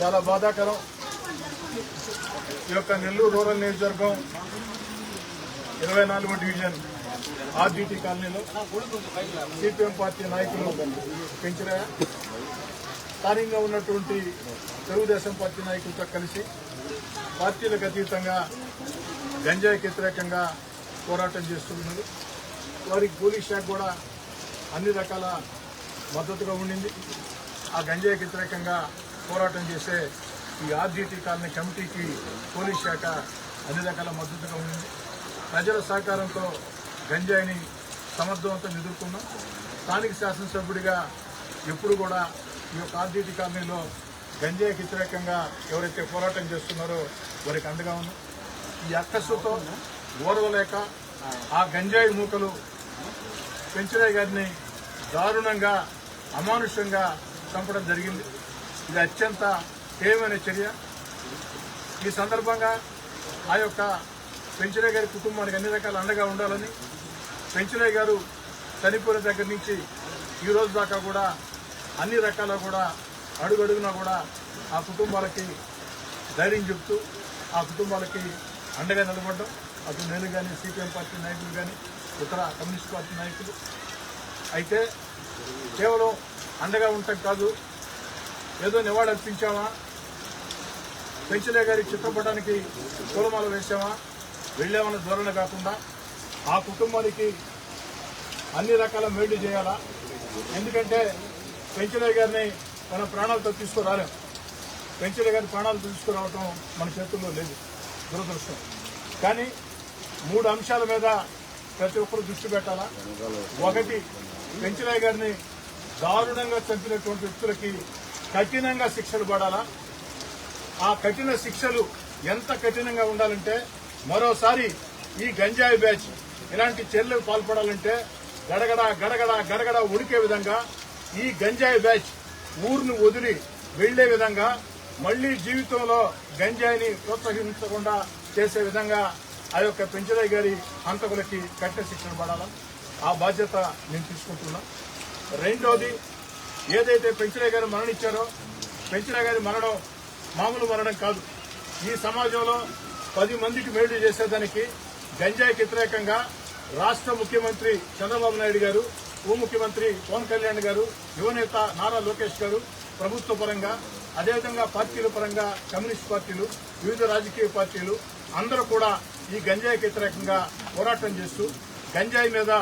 చాలా బాధాకరం. ఈ యొక్క నెల్లూరు రూరల్ నియోజకవర్గం 24వ డివిజన్ ఆర్డీటీ కాలనీలో సిపిఎం పార్టీ నాయకులు పెంచిరాయ స్థానికంగా ఉన్నటువంటి తెలుగుదేశం పార్టీ నాయకులతో కలిసి పార్టీలకు అతీతంగా గంజాయికి వ్యతిరేకంగా పోరాటం చేస్తున్నారు. వారికి పోలీస్ శాఖ కూడా అన్ని రకాల మద్దతుగా ఉండింది. ఆ గంజాయికి వ్యతిరేకంగా పోరాటం చేసే ఈ ఆర్డీటీ కాలనీ కమిటీకి పోలీస్ శాఖ అన్ని రకాల మద్దతుగా ఉండింది. ప్రజల సహకారంతో గంజాయిని సమర్థవంతంగా ఎదుర్కొన్నాం. స్థానిక శాసనసభ్యుడిగా ఎప్పుడు కూడా ఈ యొక్క ఆర్డీటీ కాలనీలో గంజాయికి వ్యతిరేకంగా ఎవరైతే పోరాటం చేస్తున్నారో వారికి అండగా ఉన్నాం. ఈ అక్కసుతో ఓర్వలేక ఆ గంజాయి మూకలు పెంచిరాయ్ గారిని దారుణంగా అమానుషంగా చంపడం జరిగింది. ఇది అత్యంత హేయమైన చర్య. ఈ సందర్భంగా ఆ యొక్క పెంచిరాయ్ గారి కుటుంబానికి అన్ని రకాల అండగా ఉండాలని, పెంచిరాయ్ గారు చనిపోయిన దగ్గర నుంచి ఈ రోజు దాకా కూడా అన్ని రకాల కూడా అడుగడుగునా కూడా ఆ కుటుంబాలకి ధైర్యం చెబుతూ ఆ కుటుంబాలకి అండగా నిలబడ్డం. అటు నేను కానీ సిపిఎం పార్టీ నాయకులు కానీ ఇతర కమ్యూనిస్ట్ పార్టీ నాయకులు అయితే కేవలం అండగా ఉండటం కాదు, ఏదో నివాళి అర్పించామా, పెంచిరాయ్ గారి చిత్రపటానికి పూలమాల వేసామా, వెళ్ళామన్న ధోరణి కాకుండా ఆ కుటుంబానికి అన్ని రకాల మేళ్లు చేయాలా. ఎందుకంటే పెంచిరాయ్ గారిని మన ప్రాణాలతో తీసుకురాలేం. పెంచిరాయ్ గారి ప్రాణాలు తీసుకురావటం మన చేతుల్లో లేదు, దురదృష్టం. కానీ 3 అంశాల మీద ప్రతి ఒక్కరు దృష్టి పెట్టాలా. ఒకటి, పెంచిరాయ్ గారిని దారుణంగా చంపినటువంటి వ్యక్తులకి కఠినంగా శిక్షలు పడాలా. ఆ కఠిన శిక్షలు ఎంత కఠినంగా ఉండాలంటే మరోసారి ఈ గంజాయి బ్యాచ్ ఇలాంటి చర్యలకు పాల్పడాలంటే గడగడ గడగడ గడగడ ఉడికే విధంగా ఈ గంజాయి బ్యాచ్ ఊరిని వదిలి వెళ్లే విధంగా, మళ్లీ జీవితంలో గంజాయిని ప్రోత్సహించకుండా చేసే విధంగా ఆ యొక్క పెంచిరాయ్ గారి హంతకులకి కఠిన శిక్షణ పడాలా. ఆ బాధ్యత నేను తీసుకుంటున్నా. రెండోది, ఏదైతే పెంచిరాయ్ గారు మరణించారో, పెంచిరాయ్ గారి మరణం మామూలు మరణం కాదు. ఈ సమాజంలో 10 మందికి మేలు చేసేదానికి గంజాయికి వ్యతిరేకంగా రాష్ట్ర ముఖ్యమంత్రి చంద్రబాబు నాయుడు గారు, ఉప ముఖ్యమంత్రి పవన్ కళ్యాణ్ గారు, యువనేత నారా లోకేష్ గారు ప్రభుత్వ పరంగా, అదేవిధంగా పార్టీల పరంగా కమ్యూనిస్ట్ పార్టీలు, వివిధ రాజకీయ పార్టీలు అందరూ కూడా ఈ గంజాయికి వ్యతిరేకంగా పోరాటం చేస్తూ గంజాయి మీద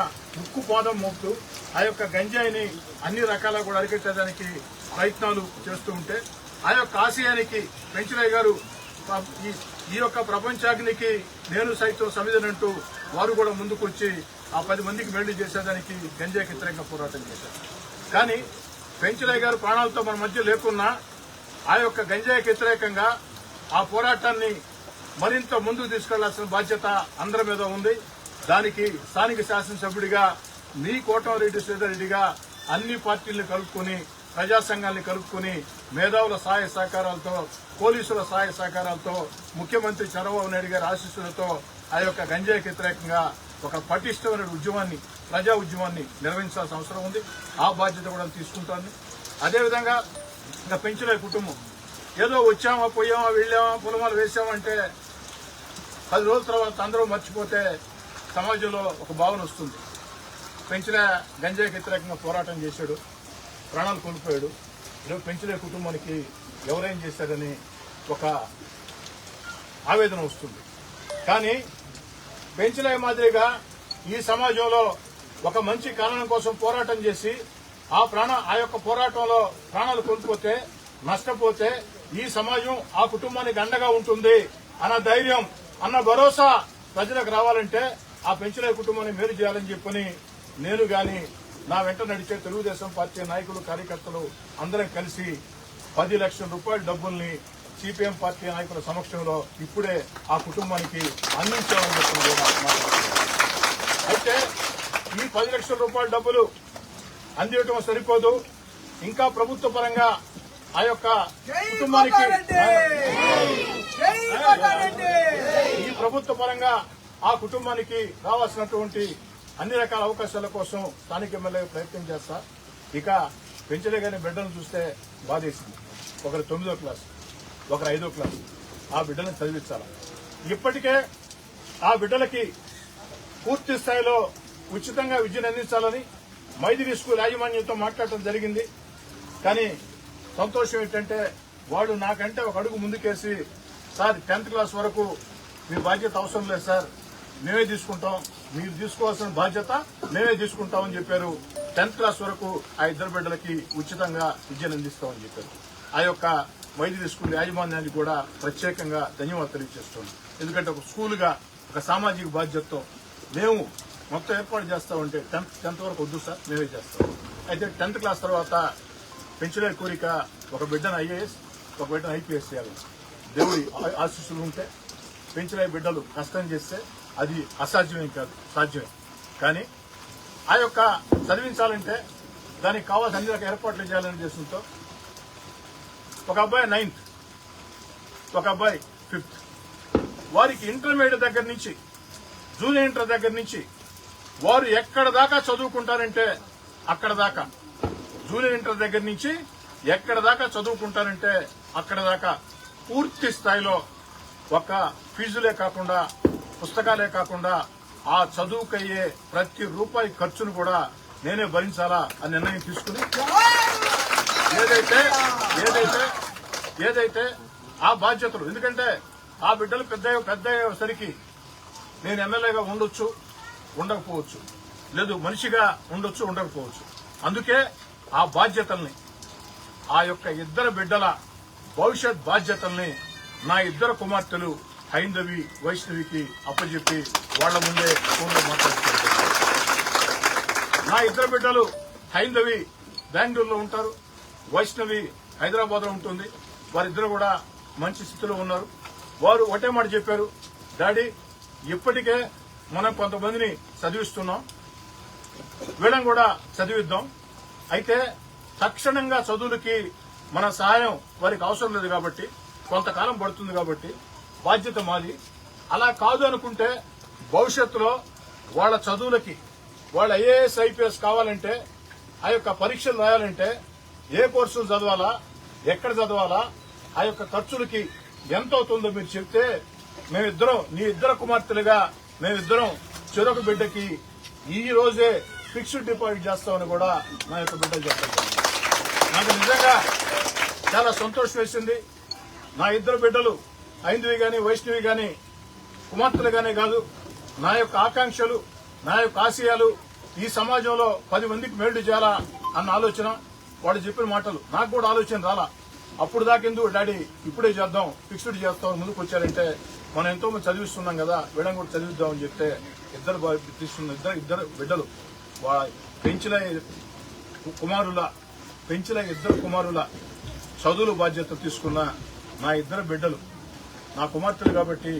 ఉక్కు పాదం మోపుతూ ఆ యొక్క గంజాయిని అన్ని రకాల కూడా అరికట్టడానికి ప్రయత్నాలు చేస్తూ ఉంటే, ఆ యొక్క ఆశయానికి పెంచిరాయ్ గారు ఈ యొక్క ప్రపంచాగ్నికి నేను సైతం సమిధనంటూ వారు కూడా ముందుకొచ్చి ఆ 10 మందికి మేళ్లు చేసేదానికి గంజాయికి వ్యతిరేకంగా పోరాటం చేశారు. కానీ పెంచిరాయ్ గారు ప్రాణాలతో మన మధ్య లేకున్నా ఆ యొక్క గంజాయికి వ్యతిరేకంగా ఆ పోరాటాన్ని మరింత ముందుకు తీసుకెళ్లాల్సిన బాధ్యత అందరి మీద ఉంది. దానికి స్థానిక శాసనసభ్యుడిగా మీ కోటమిరెడ్డి శ్రీధర్రెడ్డిగా అన్ని పార్టీలను కలుపుకుని, ప్రజా సంఘాలను కలుపుకుని, మేధావుల సహాయ సహకారాలతో, పోలీసుల సహాయ సహకారాలతో, ముఖ్యమంత్రి చంద్రబాబు నాయుడు గారి ఆశీస్సులతో ఆ యొక్క గంజాయికి వ్యతిరేకంగా ఒక పటిష్టమైన ఉద్యమాన్ని, ప్రజా ఉద్యమాన్ని నిర్వహించాల్సిన అవసరం ఉంది. ఆ బాధ్యత కూడా తీసుకుంటాను. అదేవిధంగా ఇంకా పెంచిరాయ్ కుటుంబం ఏదో వచ్చామా, పోయామా, వెళ్ళామా, పొలమాలు వేసామంటే 10 రోజుల తర్వాత అందరూ మర్చిపోతే సమాజంలో ఒక భావన వస్తుంది. పెంచిరాయ్ గంజాయికి వ్యతిరేకంగా పోరాటం చేశాడు, ప్రాణాలు కోల్పోయాడు. ఈరోజు పెంచిరాయ్ కుటుంబానికి ఎవరేం చేశారని ఒక ఆవేదన వస్తుంది. కానీ పెంచిరాయ్ మాదిరిగా ఈ సమాజంలో ఒక మంచి కారణం కోసం పోరాటం చేసి ఆ యొక్క పోరాటంలో ప్రాణాలు కోల్పోతే, నష్టపోతే ఈ సమాజం ఆ కుటుంబానికి అండగా ఉంటుంది అన్న ధైర్యం, అన్న భరోసా ప్రజలకు రావాలంటే ఆ పెంచిరాయ్ కుటుంబాన్ని మేలు చేయాలని చెప్పని నేను గాని నా వెంట నడిచే తెలుగుదేశం పార్టీ నాయకులు, కార్యకర్తలు అందరం కలిసి 10 లక్షల రూపాయల డబ్బుల్ని సిపిఎం పార్టీ నాయకుల సమక్షంలో ఇప్పుడే ఆ కుటుంబానికి అందించాలని చెప్పి అయితే ఈ 10 లక్షల రూపాయల డబ్బులు అందించడం సరిపోదు. ఇంకా ప్రభుత్వ పరంగా ఆ యొక్క కుటుంబానికి ఈ ప్రభుత్వ పరంగా ఆ కుటుంబానికి రావాల్సినటువంటి అన్ని రకాల అవకాశాల కోసం స్థానిక ఎమ్మెల్యే ప్రయత్నం చేస్తా. ఇక పెంచిరాయ్ గారి బిడ్డను చూస్తే బాధేసింది. ఒకరు 9వ క్లాస్, ఒకరు 5వ క్లాస్. ఆ బిడ్డలను చదివించాలి. ఇప్పటికే ఆ బిడ్డలకి పూర్తి స్థాయిలో ఉచితంగా విద్యను అందించాలని మైథిలి స్కూల్ యాజమాన్యంతో మాట్లాడటం జరిగింది. కానీ సంతోషం ఏంటంటే వాళ్ళు నాకంటే ఒక అడుగు ముందుకేసి, సార్ 10th క్లాస్ వరకు మీ బాధ్యత అవసరం లేదు సార్, మేమే తీసుకుంటాం, మీరు తీసుకోవాల్సిన బాధ్యత మేమే తీసుకుంటామని చెప్పారు. 10th క్లాస్ వరకు ఆ 2 బిడ్డలకి ఉచితంగా విద్యను అందిస్తామని చెప్పారు. ఆ యొక్క మైథిలి స్కూల్ యాజమాన్యానికి కూడా ప్రత్యేకంగా ధన్యవాదాలు తెలియజేస్తున్నాం. ఎందుకంటే ఒక స్కూలుగా ఒక సామాజిక బాధ్యతతో మేము మొత్తం ఏర్పాటు చేస్తామంటే 10th వరకు వద్దు సార్, మేమే చేస్తాం. అయితే 10th క్లాస్ తర్వాత పెంచలే కోరిక ఒక బిడ్డను IAS, ఒక బిడ్డను IPS చేయాలి. దేవుడి ఆశీస్సులు ఉంటే పెంచలే బిడ్డలు కష్టం చేస్తే అది అసాధ్యమేం కాదు, సాధ్యమే. కానీ ఆ యొక్క చదివించాలంటే దానికి కావాల్సిన అన్ని రకాల ఏర్పాట్లు చేయాలనే ఉద్దేశంతో ఒక అబ్బాయి 9th, ఒక అబ్బాయి 5th. వారికి ఇంటర్మీడియట్ దగ్గర నుంచి జూనియర్ ఇంటర్ దగ్గర నుంచి వారు ఎక్కడ దాకా చదువుకుంటారంటే అక్కడ దాకా, జూనియర్ ఇంటర్ దగ్గర నుంచి ఎక్కడ దాకా చదువుకుంటారంటే అక్కడ దాకా పూర్తి స్థాయిలో ఒక ఫీజులే కాకుండా, పుస్తకాలే కాకుండా ఆ చదువుకయ్యే ప్రతి రూపాయి ఖర్చును కూడా నేనే భరించాలా అని నిర్ణయం తీసుకుని ఏదైతే ఆ బాధ్యతలు, ఎందుకంటే ఆ బిడ్డలు పెద్ద అయ్యేసరికి నేను ఎమ్మెల్యేగా ఉండొచ్చు, ఉండకపోవచ్చు, లేదు మనిషిగా ఉండొచ్చు, ఉండకపోవచ్చు. అందుకే ఆ బాధ్యతల్ని, ఆ యొక్క 2 బిడ్డల భవిష్యత్ బాధ్యతల్ని నా 2 కుమార్తెలు హైందవి, వైష్ణవికి అప్పచెప్పి వాళ్ల ముందే ఫోన్లో మాట్లాడుతున్నారు. నా 2 బిడ్డలు హైందవి బెంగళూరులో ఉంటారు, వైష్ణవి హైదరాబాద్ లో ఉంటుంది. వారిద్దరు కూడా మంచి స్థితిలో ఉన్నారు. వారు ఒకటే మాట చెప్పారు, డాడీ ఇప్పటికే మనం కొంతమందిని చదివిస్తున్నాం, వీళ్ళని కూడా చదివిద్దాం. అయితే తక్షణంగా చదువులకి మన సహాయం వారికి అవసరం లేదు కాబట్టి, కొంతకాలం పడుతుంది కాబట్టి బాధ్యత మాది. అలా కాదు అనుకుంటే భవిష్యత్తులో వాళ్ళ చదువులకి, వాళ్ళ IAS IPS కావాలంటే, ఆ యొక్క పరీక్షలు రాయాలంటే ఏ కోర్సులు చదవాలా, ఎక్కడ చదవాలా, ఆ యొక్క ఖర్చులకి ఎంత అవుతుందో మీరు చెప్తే మేమిద్దరం, నీ 2 కుమార్తెలుగా మేమిద్దరం చెరొక బిడ్డకి ఈ రోజే ఫిక్స్డ్ డిపాజిట్ చేస్తామని కూడా నా యొక్క బిడ్డలు చెప్పారు. నాకు నిజంగా చాలా సంతోషం వేసింది. నా 2 బిడ్డలు హైందవి గాని, వైష్ణవి గాని, కుమార్తెలుగానే కాదు, నా యొక్క ఆకాంక్షలు, నా యొక్క ఆశయాలు ఈ సమాజంలో 10 మందికి మేలు చేయాలా అన్న ఆలోచన, వాడు చెప్పిన మాటలు నాకు కూడా ఆలోచన రాలా. అప్పుడు దాకెందుకు డాడీ ఇప్పుడే చేద్దాం, ఫిక్స్డ్ చేస్తాం ముందుకు వచ్చారంటే, మనం ఎంతో మంది చదివిస్తున్నాం కదా, వీళ్ళని కూడా చదివిద్దామని చెప్తే ఇద్దరు బిడ్డలు పెంచిన 2 కుమారుల చదువుల బాధ్యత తీసుకున్న నా 2 బిడ్డలు నా కుమార్తెలు కాబట్టి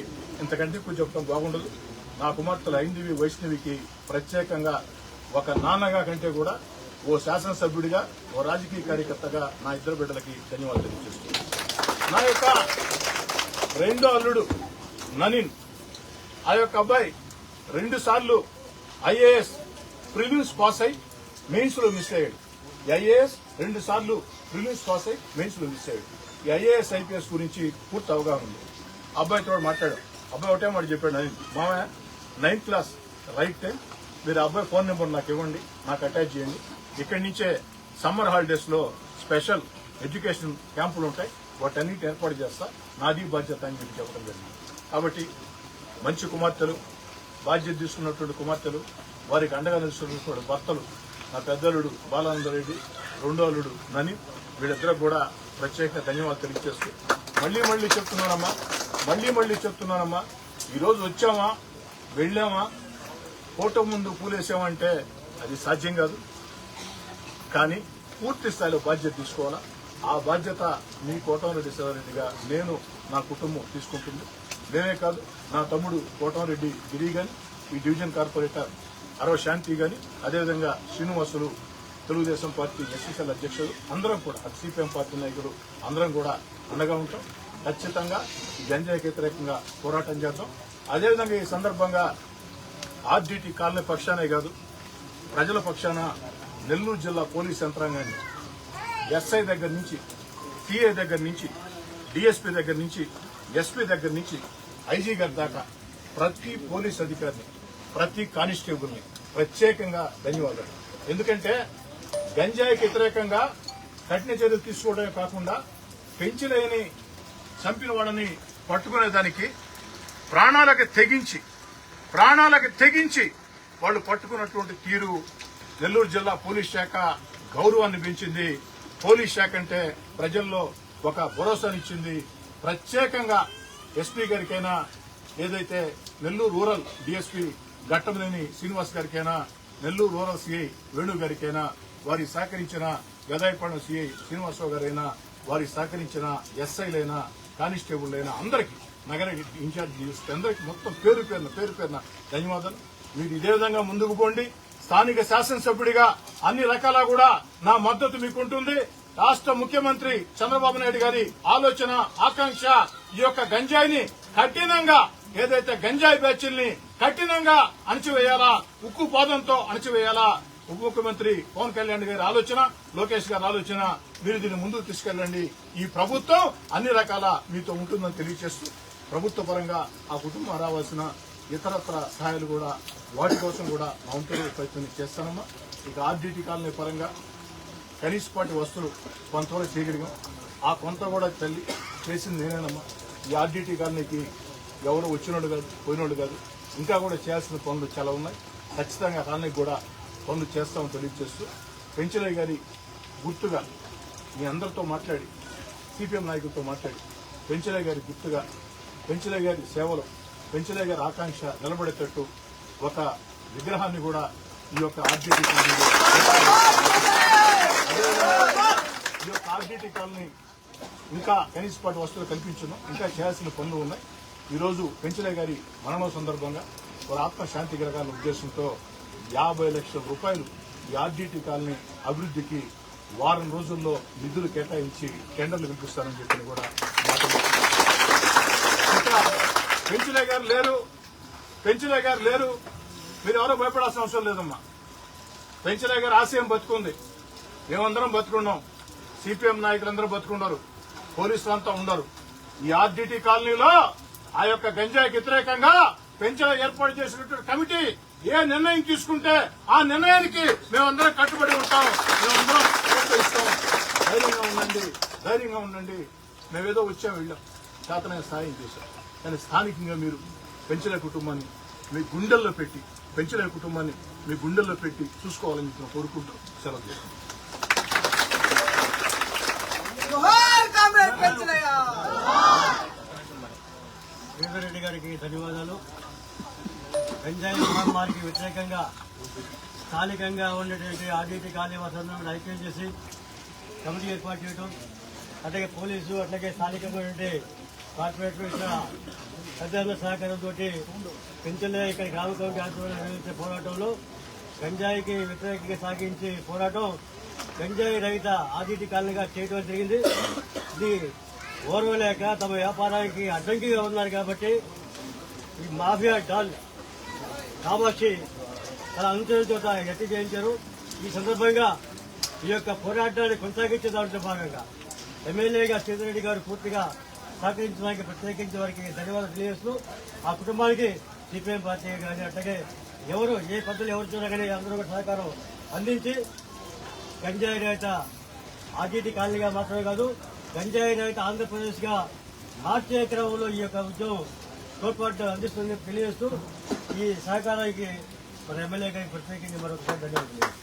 ఇంతకంటే ఎక్కువ చెప్పడం బాగుండదు. నా కుమార్తెలు హైందవి, వైష్ణవికి ప్రత్యేకంగా ఒక నాన్నగా కంటే కూడా ఓ శాసనసభ్యుడిగా, ఓ రాజకీయ కార్యకర్తగా నా 2 బిడ్డలకి ధన్యవాదాలు తెలియజేస్తున్నాను. నా యొక్క 2వ అల్లుడు ననీన్, ఆ యొక్క అబ్బాయి 2 సార్లు IAS ప్రిలిమ్స్ పాస్ అయి మెయిన్స్ లో మిస్ అయ్యాడు. IAS 2 సార్లు ప్రిలిమ్స్ పాస్ అయి మెయిన్స్ లో మిస్ అయ్యాడు. ఈ IAS IPS గురించి పూర్తి అవగాహన ఉంది. అబ్బాయితో మాట్లాడాడు. అబ్బాయి ఒకటే మాట చెప్పాడు, నవీన్ మామయ్య 9th క్లాస్ రైట్ టైం, మీరు అబ్బాయి ఫోన్ నెంబర్ నాకు ఇవ్వండి, నాకు అటాచ్ చేయండి. ఇక్కడి నుంచే సమ్మర్ హాలిడేస్ లో స్పెషల్ ఎడ్యుకేషన్ క్యాంపులు ఉంటాయి, వాటన్నిటి ఏర్పాటు చేస్తా, నాది బాధ్యత అని చెప్పి చెప్పడం జరిగింది. కాబట్టి మంచి కుమార్తెలు, బాధ్యత తీసుకున్నటువంటి కుమార్తెలు, వారికి అండగా నిలుస్తున్నటువంటి భర్తలు, నా పెద్దలుడు బాలానందరెడ్డి, 2వ అల్లుడు ననీన్, వీళ్ళిద్దరికి కూడా ప్రత్యేక ధన్యవాదాలు తెలియజేస్తూ మళ్లీ చెప్తున్నానమ్మా, ఈరోజు వచ్చామా, వెళ్ళామా, ఫోటో ముందు పూలేసామంటే అది సాధ్యం కాదు. కానీ పూర్తి స్థాయిలో బాధ్యత తీసుకోవాలా. ఆ బాధ్యత మీ కోటంరెడ్డి శివారెడ్డిగా నేను, నా కుటుంబం తీసుకుంటుంది. నేనే కాదు, నా తమ్ముడు కోటంరెడ్డి గిరి గాని, ఈ డివిజన్ కార్పొరేటర్ అరవ శాంతి గాని, అదేవిధంగా శ్రీనివాసులు, తెలుగుదేశం పార్టీ SSL అధ్యక్షుడు, అందరం కూడా CPM పార్టీ నాయకులు అందరం కూడా అండగా ఉంటాం. ఖచ్చితంగా ఈ గంజాయికి వ్యతిరేకంగా పోరాటం చేద్దాం. అదేవిధంగా ఈ సందర్భంగా RDT కాలనీ పక్షానే కాదు, ప్రజల పక్షాన నెల్లూరు జిల్లా పోలీస్ యంత్రాంగాన్ని SI దగ్గర నుంచి, TA దగ్గర నుంచి డిఎస్పీ దగ్గర నుంచి ఎస్పీ దగ్గర నుంచి ఐజీ గారి దాకా ప్రతి పోలీస్ అధికారిని ప్రతి కానిస్టేబుల్ ని ప్రత్యేకంగా ధన్యవాదాలు. ఎందుకంటే గంజాయికి వ్యతిరేకంగా కఠిన చర్యలు తీసుకోవడమే కాకుండా పెంచిలేని చంపిన వాళ్ళని పట్టుకునేదానికి ప్రాణాలకు తెగించి వాళ్ళు పట్టుకున్నటువంటి తీరు నెల్లూరు జిల్లా పోలీస్ శాఖ గౌరవాన్ని పెంచింది. పోలీస్ శాఖ అంటే ప్రజల్లో ఒక భరోసానిచ్చింది. ప్రత్యేకంగా ఎస్పీ గారికైనా, ఏదైతే నెల్లూరు రూరల్ డీఎస్పీ ఘట్టమనేని శ్రీనివాస్ గారికైనా, నెల్లూరు రూరల్ సిఐ వేణు గారికైనా, వారి సహకరించిన గదాయపాలెం సిఐ శ్రీనివాసరావు గారైనా, వారి సహకరించిన ఎస్ఐలైనా, కానిస్టేబుల్లైనా అందరికీ, నగర ఇన్ఛార్జ్ డీఎస్పీ అందరికీ మొత్తం పేరు పేరున ధన్యవాదాలు. మీరు ఇదే విధంగా ముందుకు పోండి. స్థానిక శాసనసభ్యుడిగా అన్ని రకాల కూడా నా మద్దతు మీకుంటుంది. రాష్ట్ర ముఖ్యమంత్రి చంద్రబాబు నాయుడు గారి ఆలోచన, ఆకాంక్ష ఈ యొక్క గంజాయిని కఠినంగా, ఏదైతే గంజాయి బ్యాచ్ల్ని కఠినంగా అణచివేయాలా, ఉక్కు పాదంతో అణచివేయాలా. ఉప ముఖ్యమంత్రి పవన్ కళ్యాణ్ గారి ఆలోచన, లోకేష్ గారి ఆలోచన, మీరు దీన్ని ముందుకు తీసుకెళ్లండి. ఈ ప్రభుత్వం అన్ని రకాల మీతో ఉంటుందని తెలియజేస్తూ, ప్రభుత్వ పరంగా ఆ కుటుంబం రావాల్సిన ఇతరత్ర సహాయాలు కూడా వాటి కోసం కూడా మా వంతు ప్రయత్నం చేస్తానమ్మా. ఇక ఆర్డీటీ కాలనీ పరంగా కనీసపాటి వస్తువులు కొంతవరకు చేయగలిగాం. ఆ కొంత కూడా తల్లి చేసింది నేనేనమ్మా. ఈ ఆర్డీటీ కాలనీకి ఎవరు వచ్చినోడు కాదు, పోయినోడు కాదు. ఇంకా కూడా చేయాల్సిన పనులు చాలా ఉన్నాయి. ఖచ్చితంగా కాలనీకి కూడా పనులు చేస్తామని తెలియజేస్తూ, పెంచలయ్య గారి గుర్తుగా మీ అందరితో మాట్లాడి, సిపిఎం నాయకులతో మాట్లాడి, పెంచలయ్య గారి గుర్తుగా, పెంచలయ్య గారి సేవలు, పెంచలయ్య గారి ఆకాంక్ష నిలబడేటట్టు ఒక విగ్రహాన్ని కూడా ఈ యొక్క ఆర్డీటీ కాలనీ ఇంకా కనీసపాటి వస్తువులు కల్పించున్నాం. ఇంకా చేయాల్సిన పనులు ఉన్నాయి. ఈరోజు పెంచలయ్య గారి మరణం సందర్భంగా వారి ఆత్మశాంతి కలగాలనే ఉద్దేశంతో 50 లక్షల రూపాయలు ఈ ఆర్డీటీ కాలనీ అభివృద్ధికి వారం రోజుల్లో నిధులు కేటాయించి టెండర్లు పిలిపిస్తారని చెప్పి కూడా ఇంకా పెంచలయ్య గారు లేరు, మీరు ఎవరో భయపడాల్సిన అవసరం లేదమ్మా. పెంచలయ్య గారి ఆశయం బతుకుంది, మేమందరం బతుకున్నాం, సిపిఎం నాయకులందరూ బతుకున్నారు, పోలీసులంతా ఉండరు. ఈ ఆర్డీటీ కాలనీలో ఆ యొక్క గంజాయికి వ్యతిరేకంగా పెంచలయ్య ఏర్పాటు చేసినటువంటి కమిటీ ఏ నిర్ణయం తీసుకుంటే ఆ నిర్ణయానికి మేమందరం కట్టుబడి ఉంటాం, మేమందరం ప్రోత్సహిస్తాం. ధైర్యంగా ఉండండి. మేమేదో వచ్చాం, వెళ్ళాం, చేతనైన సాయం చేశాం. కానీ స్థానికంగా మీరు పెంచలయ్య కుటుంబాన్ని మీ గుండెల్లో పెట్టి, పెంచలయ్య కుటుంబాన్ని మీ గుండెల్లో పెట్టి చూసుకోవాలని చెప్పి కోరుకుంటూ సెలవు చేస్తాం. రెడ్డి గారికి ధన్యవాదాలు. గంజాయి మహమ్మారికి వ్యతిరేకంగా స్థానికంగా ఉండేటువంటి ఆర్డీటీ కాలనీ వాసులందరూ ఐక్యం చేసి కమిటీ ఏర్పాటు చేయడం, అట్లాగే పోలీసు, అట్లాగే స్థానికంగా ఉండే కార్పొరేటర్ పెద్దల సహకారంతో పెంచలయ్య ఇక్కడ గ్రామ కమిటీ ఆధ్వర్యంలో నిర్వహించే పోరాటంలో గంజాయికి వ్యతిరేకంగా సాగించే పోరాటం గంజాయి రహిత ఆర్డీటీ కాలనీగా చేయడం జరిగింది. ఇది ఓర్వలేక తమ వ్యాపారానికి అడ్డంకిగా ఉన్నారు కాబట్టి ఈ మాఫియా డాల్ కామాక్షి తన అనుచరులతో హత్య చేయించారు. ఈ సందర్భంగా ఈ యొక్క పోరాటాన్ని కొనసాగించే దాంట్లో భాగంగా ఎమ్మెల్యేగా సీతారెడ్డి గారు పూర్తిగా సహకరించడానికి ప్రత్యేకించి వారికి ధన్యవాదాలు తెలియజేస్తూ, ఆ కుటుంబానికి సిపిఎం పార్టీ కానీ అట్లాగే ఎవరు ఏ పద్ధతులు ఎవరితోనా కానీ అందరూ కూడా సహకారం అందించి గంజాయి రహిత ఆర్డీటీ కాలనీగా మాత్రమే కాదు, గంజాయి రహిత ఆంధ్రప్రదేశ్ గా మార్చే క్రమంలో ఈ యొక్క ఉద్యమం తోడ్పాటు అందిస్తుందని తెలియజేస్తూ ఈ సహకారానికి మన ఎమ్మెల్యే గారికి ప్రత్యేకించి మరొకసారి ధన్యవాదాలు.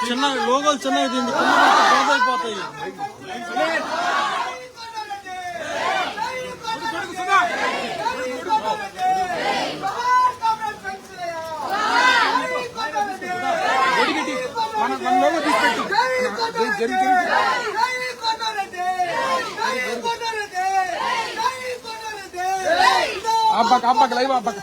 చిన్న లోగోలు చిన్నవి అయిపోతాయి. అబ్బాకి లైవ్ అబ్బాకి